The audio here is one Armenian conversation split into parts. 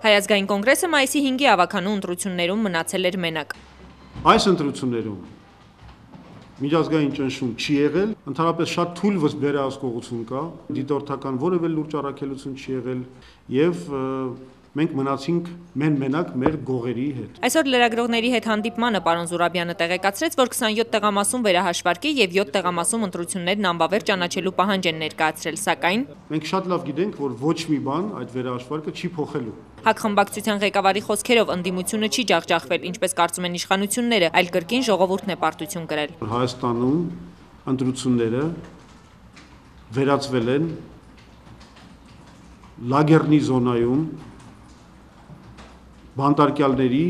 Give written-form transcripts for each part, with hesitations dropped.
Հայազգային կոնգրեսը մայիսի 5-ի ավականու ընտրություններում մնացել էր մենակ։ Այս ընտրություններում միջազգային ճնշում չի եղել, ընդհանրապես շատ թույլ վերահսկողություն կա, դիտորդական որևէ լուրջ առաքելություն չի եղել եւ մենք մնացինք մենակ մեր գողերի հետ։ Այսօր լրագրողների հետ հանդիպմանը պարոն Զուրաբյանը տեղեկացրեց, որ 27 տեղամասում վերահաշվարկի եւ 7 տեղամասում ընտրություններն անբավեր ճանաչելու պահանջ են ներկայացրել, սակայն մենք շատ լավ գիտենք, որ ոչ մի բան այդ վերահաշվարկը չի փոխելու։ ՀԱԿ խմբակցության ղեկավարի խոսքերով ընդդիմությունը չի ջախջախվել, ինչպես կարծում են իշխանությունները, այլ կրկին ժողովուրդն է պարտություն կրել։ Հայաստանում ընտրությունները վերածվել են լագերնի զոնայում բանտարկյալների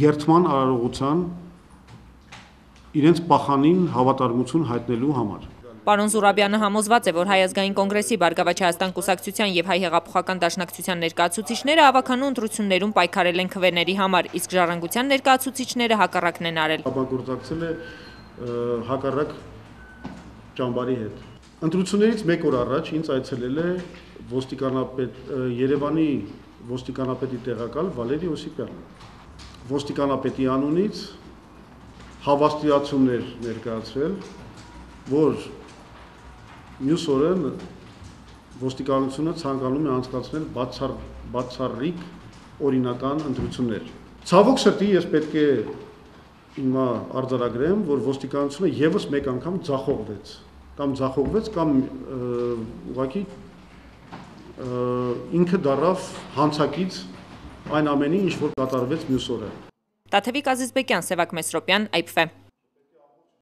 երթման արարողության իրենց պախանին հավատարմություն հայտնելու համար։ Պարոն Զուրաբյանը համոզված է, որ Հայազգային կոնգրեսի Բարգավաճ Հայաստան կուսակցության եւ Հայ հեղափոխական դաշնակցության ներկայացուցիչները ավականու ընտրություններում պայքարել են քվեների համար, իսկ Ժառանգության ներկայացուցիչները հակառակն են արել։ Համագործակցել է հակառակ ճամբարի հետ։ Ընտրություններից մեկ օր առաջ ինձ այցելել է Երևանի ոստիկանապետի տեղակալ Վալերի Օսիպյանը։ Ոստիկանապետի անունից հավաստիացումներ ներկայացրել, որ մյուս օրը ոստիկանությունը ցանկանում է անցկացնել բացառիկ օրինական ընտրություններ։ Ցավոք սրտի ես պետք է հիմա արձանագրեմ, որ ոստիկանությունը եւս մեկ անգամ ձախողվեց կամ ուղղակի ինքը դառավ հանցակից այն ամենի, ինչ որ կատարվեց մյուս օրը։ Տաթևիկ Ազիզբեկյան, Սևակ Մեսրոպյան, IPF